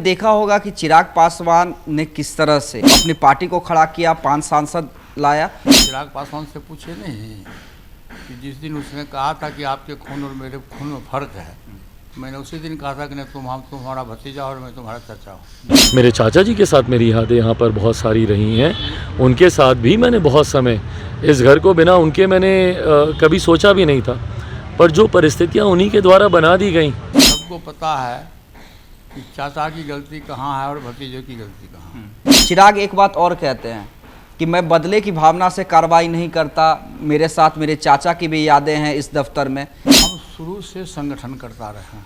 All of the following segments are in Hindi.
देखा होगा कि चिराग पासवान ने किस तरह से अपनी पार्टी को खड़ा किया, 5 सांसद लाया। चिराग पासवान से पूछे नहीं कि जिस दिन उसने कहा था कि आपके खून और मेरे खून में फर्क है, मैंने उसी दिन कहा था कि नहीं तुम तुम्हारा भतीजा और मैं तुम्हारा चाचा हूँ। मेरे चाचा जी के साथ मेरी यादें यहाँ पर बहुत सारी रही हैं। उनके साथ भी मैंने बहुत समय, इस घर को बिना उनके मैंने कभी सोचा भी नहीं था, पर जो परिस्थितियाँ उन्हीं के द्वारा बना दी गई। सबको पता है कि चाचा की गलती कहाँ है और भतीजे की गलती कहाँ है। चिराग एक बात और कहते हैं कि मैं बदले की भावना से कार्रवाई नहीं करता, मेरे साथ मेरे चाचा की भी यादें हैं इस दफ्तर में। हम शुरू से संगठन करता रहे हैं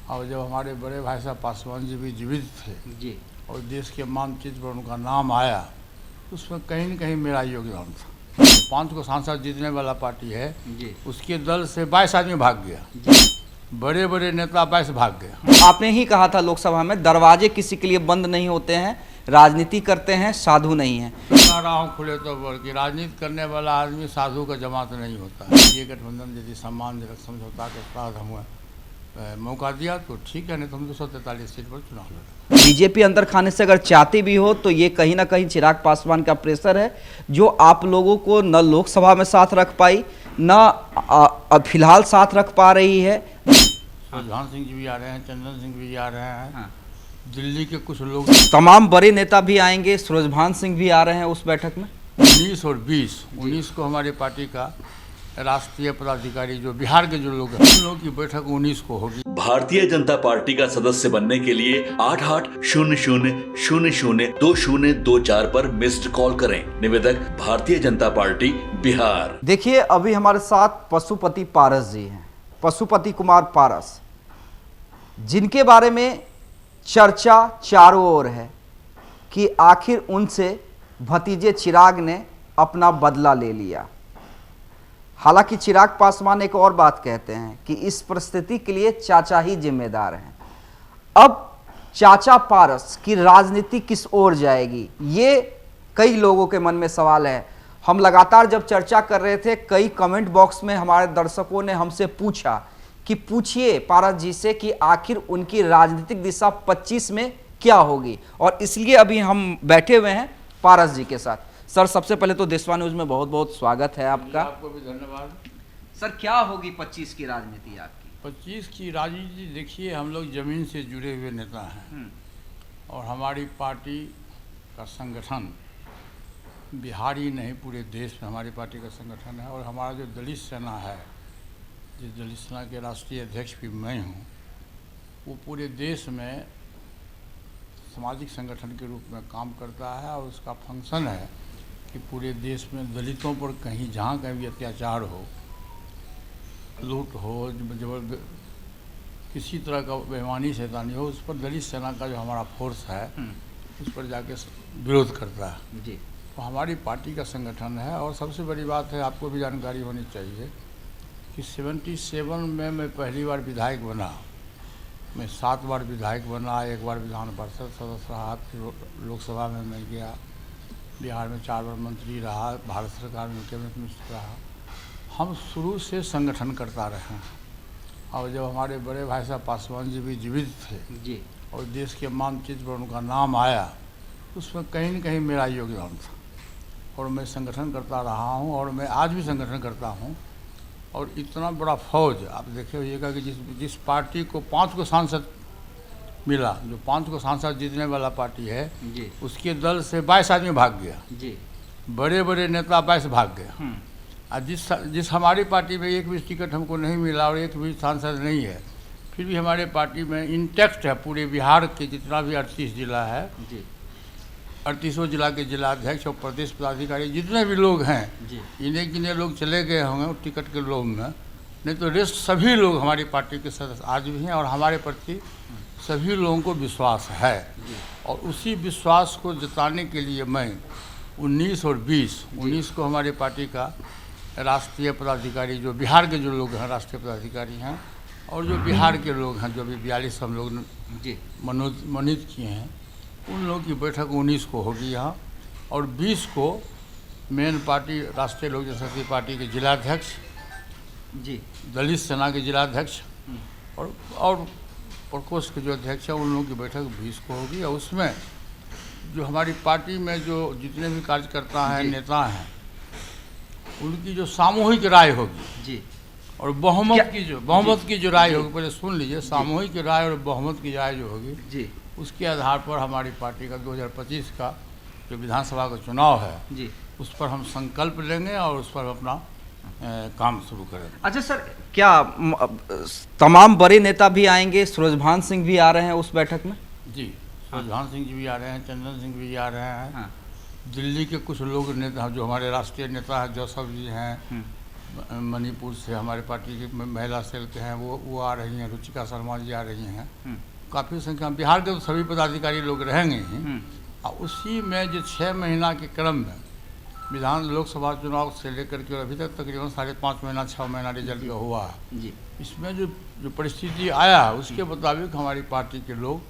और जब हमारे बड़े भाई साहब पासवान जी भी जीवित थे जी, और देश के मानचित्र पर उनका नाम आया, उसमें कहीं न कहीं मेरा योगदान था। 5 को सांसद जीतने वाला पार्टी है जी, उसके दल से 22 आदमी भाग गया, बड़े बड़े नेता 22 भाग गए। आपने ही कहा था लोकसभा में, दरवाजे किसी के लिए बंद नहीं होते हैं, राजनीति करते हैं, साधु नहीं है। बता रहा हूँ खुले तौर पर कि राजनीति करने वाला आदमी साधु का जमात नहीं होता। ये गठबंधन यदि सम्मानजनक समझौता के साथ हमें मौका दिया तो ठीक है, नहीं तो हम 243 सीट पर चुनाव लड़ेंगे। बीजेपी अंदर खाने से अगर चाहती भी हो तो ये कहीं ना कहीं चिराग पासवान का प्रेशर है, जो आप लोगों को न लोकसभा में साथ रख पाई, न फिलहाल साथ रख पा रही है। सुरजभान सिंह जी भी आ रहे हैं, चंदन सिंह भी आ रहे हैं, दिल्ली के कुछ लोग, तमाम बड़े नेता भी आएंगे, सुरजभान सिंह भी आ रहे हैं उस बैठक में। 19 और 19 को हमारी पार्टी का राष्ट्रीय पदाधिकारी जो बिहार के जो लोग हैं उन लोगों की बैठक 19 को होगी। भारतीय जनता पार्टी का सदस्य बनने के लिए 8800002024 पर मिस्ड कॉल करें। निवेदक भारतीय जनता पार्टी बिहार। देखिए, अभी हमारे साथ पशुपति पारस जी हैं, पशुपति कुमार पारस, जिनके बारे में चर्चा चारों ओर है कि आखिर उनसे भतीजे चिराग ने अपना बदला ले लिया। हालांकि चिराग पासवान एक और बात कहते हैं कि इस परिस्थिति के लिए चाचा ही जिम्मेदार हैं। अब चाचा पारस की राजनीति किस ओर जाएगी, ये कई लोगों के मन में सवाल है। हम लगातार जब चर्चा कर रहे थे, कई कमेंट बॉक्स में हमारे दर्शकों ने हमसे पूछा कि पूछिए पारस जी से कि आखिर उनकी राजनीतिक दिशा 25 में क्या होगी, और इसलिए अभी हम बैठे हुए हैं पारस जी के साथ। सर, सबसे पहले तो देशवा न्यूज में बहुत बहुत स्वागत है आपका। आपको भी धन्यवाद। सर, क्या होगी 25 की राजनीति आपकी? 25 की राजनीति देखिए, हम लोग जमीन से जुड़े हुए नेता हैं और हमारी पार्टी का संगठन बिहार ही नहीं पूरे देश में हमारी पार्टी का संगठन है। और हमारा जो दलित सेना है, जिस दलित सेना के राष्ट्रीय अध्यक्ष भी मैं हूँ, वो पूरे देश में सामाजिक संगठन के रूप में काम करता है और उसका फंक्शन है कि पूरे देश में दलितों पर कहीं जहाँ कहीं भी अत्याचार हो, लूट हो, जबर किसी तरह का बेईमानी शैतानी हो, उस पर दलित सेना का जो हमारा फोर्स है उस पर जाके विरोध करता है जी। तो हमारी पार्टी का संगठन है। और सबसे बड़ी बात है, आपको भी जानकारी होनी चाहिए कि 77 में मैं पहली बार विधायक बना। मैं 7 बार विधायक बना, 1 बार विधान परिषद सदस्य रहा, फिर लोकसभा में मैं गया, बिहार में 4 बार मंत्री रहा, भारत सरकार में कैबिनेट मिनिस्टर रहा। हम शुरू से संगठन करता रहे हैं और जब हमारे बड़े भाई साहब पासवान जी भी जीवित थे जी, और देश के मानचित्र पर उनका नाम आया, उसमें कहीं न कहीं मेरा योगदान था और मैं संगठन करता रहा हूँ और मैं आज भी संगठन करता हूँ। और इतना बड़ा फौज आप देखे होइएगा कि जिस पार्टी को 5 को सांसद मिला, जो 5 को सांसद जीतने वाला पार्टी है जी, उसके दल से 22 आदमी भाग गया, जी, बड़े बड़े नेता 22 भाग गए। और जिस हमारी पार्टी में एक भी टिकट हमको नहीं मिला और एक भी सांसद नहीं है, फिर भी हमारे पार्टी में इंटैक्ट है पूरे बिहार के जितना भी 38 जिला है जी, 38 जिला के जिलाध्यक्ष और प्रदेश पदाधिकारी जितने भी लोग हैं, जी, इन्हें किन्हें लोग चले गए होंगे टिकट के लोग में, नहीं तो रेस्ट सभी लोग हमारी पार्टी के सदस्य आज भी हैं और हमारे प्रति सभी लोगों को विश्वास है। और उसी विश्वास को जताने के लिए मैं 19 और 19 को हमारी पार्टी का राष्ट्रीय पदाधिकारी जो बिहार के जो लोग हैं राष्ट्रीय पदाधिकारी हैं और जो बिहार के लोग हैं, जो भी 42 हम लोग जी, मनोनीत किए हैं, उन लोगों की बैठक 19 को होगी यहाँ। और 20 को मेन पार्टी राष्ट्रीय लोक जनशक्ति पार्टी के जिलाध्यक्ष जी, दलित सेना के जिलाध्यक्ष और प्रकोष्ठ के जो अध्यक्ष हैं उन लोगों की बैठक 20 को होगी, और उसमें जो हमारी पार्टी में जो जितने भी कार्यकर्ता हैं, नेता हैं, उनकी जो सामूहिक राय होगी जी, और बहुमत की जो राय होगी, पहले सुन लीजिए, सामूहिक राय और बहुमत की राय जो होगी जी उसके आधार पर हमारी पार्टी का 2025 का जो विधानसभा का चुनाव है जी, उस पर हम संकल्प लेंगे और उस पर अपना काम शुरू करेंगे। अच्छा सर, क्या तमाम बड़े नेता भी आएंगे? सूरजभान सिंह भी आ रहे हैं उस बैठक में? जी, सूरजभान सिंह जी भी आ रहे हैं, चंदन सिंह भी आ रहे हैं। हाँ। दिल्ली के कुछ लोग नेता जो हमारे राष्ट्रीय नेता हैं, जोसफ जी हैं, मणिपुर से हमारे पार्टी की महिला सेल के हैं, वो आ रही हैं, रुचिका शर्मा जी आ रही हैं। काफ़ी संख्या, बिहार के तो सभी पदाधिकारी लोग रहेंगे ही। और उसी में जो 6 महीना के क्रम में लोकसभा चुनाव से लेकर के अभी तक तकरीबन 5.5 महीना 6 महीना रिजल्ट का हुआ है जी, इसमें जो परिस्थिति आया है उसके मुताबिक हमारी पार्टी के लोग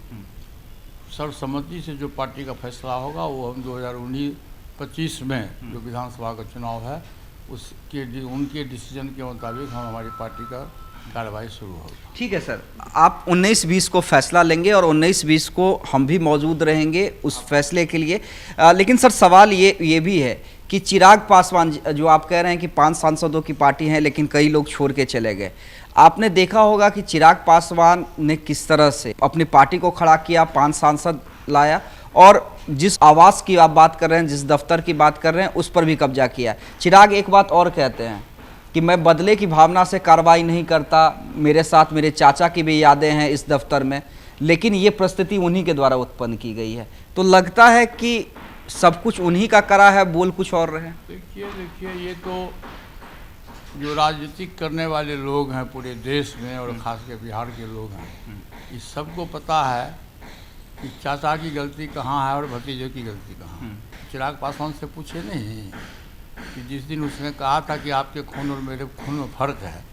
सर्वसम्मति से जो पार्टी का फैसला होगा वो हम 2019-25 में जो विधानसभा का चुनाव है उनके डिसीजन के मुताबिक हम हमारी पार्टी का कार्रवाई शुरू होगी। ठीक है सर, आप 19-20 को फैसला लेंगे और 19-20 को हम भी मौजूद रहेंगे उस फैसले के लिए। लेकिन सर सवाल ये भी है कि चिराग पासवान जो आप कह रहे हैं कि 5 सांसदों की पार्टी है लेकिन कई लोग छोड़ के चले गए, आपने देखा होगा कि चिराग पासवान ने किस तरह से अपनी पार्टी को खड़ा किया, 5 सांसद लाया और जिस आवास की आप बात कर रहे हैं, जिस दफ्तर की बात कर रहे हैं, उस पर भी कब्जा किया। चिराग एक बात और कहते हैं कि मैं बदले की भावना से कार्रवाई नहीं करता, मेरे साथ मेरे चाचा की भी यादें हैं इस दफ्तर में, लेकिन ये परिस्थिति उन्हीं के द्वारा उत्पन्न की गई है। तो लगता है कि सब कुछ उन्हीं का करा है, बोल कुछ और रहे। देखिए ये तो जो राजनीतिक करने वाले लोग हैं पूरे देश में और खासकर बिहार के लोग हैं, इस सबको पता है कि चाचा की गलती कहाँ है और भतीजे की गलती कहाँ है। चिराग पासवान से पूछे नहीं कि जिस दिन उसने कहा था कि आपके खून और मेरे खून में फ़र्क है,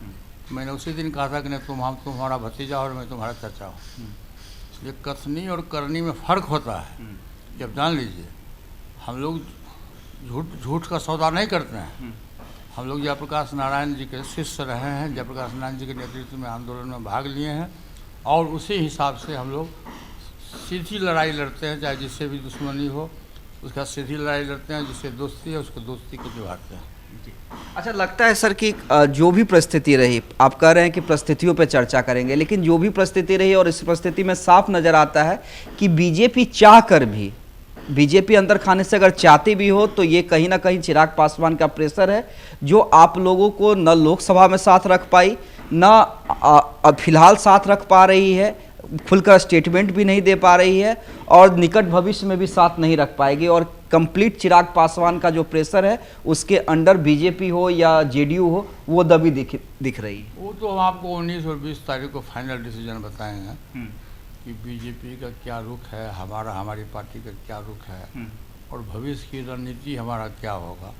मैंने उसी दिन कहा था कि नहीं तुम्हारा भतीजा और मैं तुम्हारा चाचा हूँ। इसलिए कथनी और करनी में फ़र्क होता है। जब जान लीजिए, हम लोग झूठ का सौदा नहीं करते हैं। हम लोग जयप्रकाश नारायण जी के शिष्य रहे हैं, जयप्रकाश नारायण जी के नेतृत्व में आंदोलन में भाग लिए हैं और उसी हिसाब से हम लोग सीधी लड़ाई लड़ते हैं, चाहे जिससे भी दुश्मनी हो उसका सीधी लड़ाई लड़ते हैं, जिससे दोस्ती है उसको दोस्ती को निभाते हैं। अच्छा, लगता है सर कि जो भी परिस्थिति रही, आप कह रहे हैं कि परिस्थितियों पे चर्चा करेंगे, लेकिन जो भी परिस्थिति रही और इस परिस्थिति में साफ नज़र आता है कि बीजेपी चाह कर भी, बीजेपी अंदर खाने से अगर चाहती भी हो तो ये कहीं ना कहीं चिराग पासवान का प्रेशर है जो आप लोगों को न लोकसभा में साथ रख पाई, न फिलहाल साथ रख पा रही है, खुलकर स्टेटमेंट भी नहीं दे पा रही है और निकट भविष्य में भी साथ नहीं रख पाएगी। और कंप्लीट चिराग पासवान का जो प्रेशर है उसके अंडर बीजेपी हो या जेडीयू हो वो दबी दिख रही है। वो तो हम आपको 19 और 20 तारीख को फाइनल डिसीजन बताएंगे कि बीजेपी का क्या रुख है, हमारी पार्टी का क्या रुख है और भविष्य की रणनीति हमारा क्या होगा,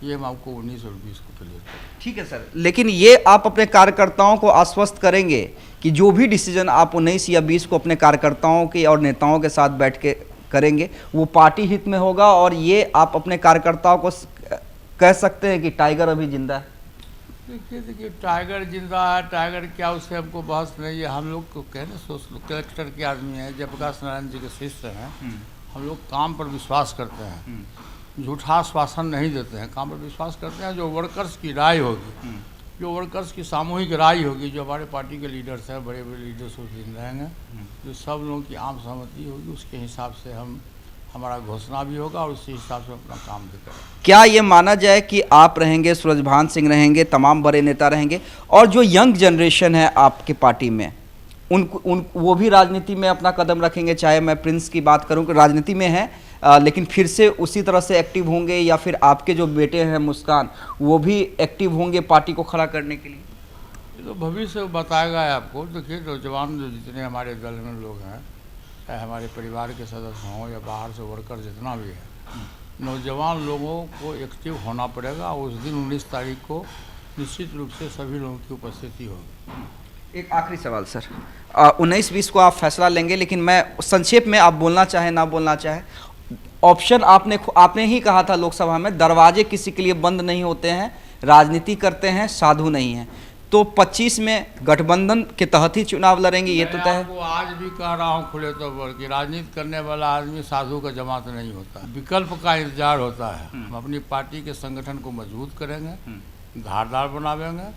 ये हम आपको 19 और 20 को क्लियर करेंगे। ठीक है सर, लेकिन ये आप अपने कार्यकर्ताओं को आश्वस्त करेंगे कि जो भी डिसीजन आप 19 या 20 को अपने कार्यकर्ताओं के और नेताओं के साथ बैठ के करेंगे वो पार्टी हित में होगा और ये आप अपने कार्यकर्ताओं को कह सकते हैं कि टाइगर अभी जिंदा है। देखिए टाइगर जिंदा है, टाइगर क्या, उससे हमको बहस नहीं है। हम लोग को कहने कलेक्टर के आदमी हैं, जयप्रकाश नारायण जी के शिष्य हैं, हम लोग काम पर विश्वास करते हैं, झूठा आश्वासन नहीं देते हैं, काम पर विश्वास करते हैं। जो वर्कर्स की राय होगी, जो वर्कर्स की सामूहिक राय होगी, जो हमारे पार्टी के लीडर्स हैं, बड़े बड़े लीडर्स उस दिन रहेंगे, जो सब लोगों की आम सहमति होगी उसके हिसाब से हमारा घोषणा भी होगा और उसी हिसाब से अपना काम भी करेंगे। क्या ये माना जाए कि आप रहेंगे, सूरजभान सिंह रहेंगे, तमाम बड़े नेता रहेंगे और जो यंग जनरेशन है आपके पार्टी में वो भी राजनीति में अपना कदम रखेंगे? चाहे मैं प्रिंस की बात करूं कि राजनीति में है लेकिन फिर से उसी तरह से एक्टिव होंगे, या फिर आपके जो बेटे हैं मुस्कान वो भी एक्टिव होंगे पार्टी को खड़ा करने के लिए? ये तो भविष्य बताएगा आपको। देखिए नौजवान जो जितने हमारे दल में लोग हैं, चाहे हमारे परिवार के सदस्य हों या बाहर से वर्कर जितना भी है, नौजवान लोगों को एक्टिव होना पड़ेगा। उस दिन 19 तारीख को निश्चित रूप से सभी लोगों की उपस्थिति होगी। एक आखिरी सवाल सर, 19-20 को आप फैसला लेंगे, लेकिन मैं संक्षेप में आप बोलना चाहे ना बोलना चाहे, ऑप्शन आपने ही कहा था लोकसभा में, दरवाजे किसी के लिए बंद नहीं होते हैं, राजनीति करते हैं साधु नहीं हैं। तो 25 में गठबंधन के तहत ही चुनाव लड़ेंगे, ये तो तय है। आपको आज भी कह रहा हूँ खुले तौर पर कि राजनीति करने वाला आदमी साधु का जमात नहीं होता, विकल्प का इंतजार होता है। हम अपनी पार्टी के संगठन को मजबूत करेंगे, धारदार बनावेंगे।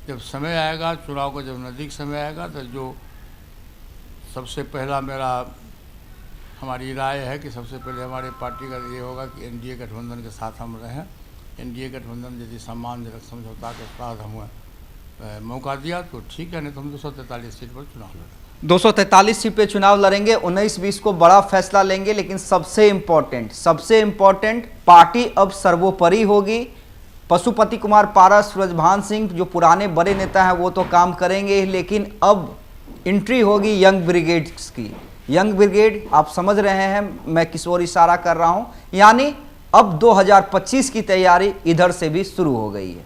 जब समय आएगा चुनाव का, जब नज़दीक समय आएगा, तो जो सबसे पहला हमारी राय है कि सबसे पहले हमारे पार्टी का ये होगा कि एनडीए गठबंधन के साथ हम रहें। एनडीए गठबंधन यदि सम्मानजनक समझौता के साथ हमें मौका दिया तो ठीक है, नहीं तो हम 243 सीट पर चुनाव लड़ेंगे। 243 सीट पे चुनाव लड़ेंगे, 19-20 को बड़ा फैसला लेंगे। लेकिन सबसे इम्पोर्टेंट पार्टी अब सर्वोपरि होगी। पशुपति कुमार पारस, सूरजभान सिंह जो पुराने बड़े नेता हैं वो तो काम करेंगे, लेकिन अब एंट्री होगी यंग ब्रिगेड्स की। यंग ब्रिगेड आप समझ रहे हैं मैं किस ओर इशारा कर रहा हूं, यानी अब 2025 की तैयारी इधर से भी शुरू हो गई है।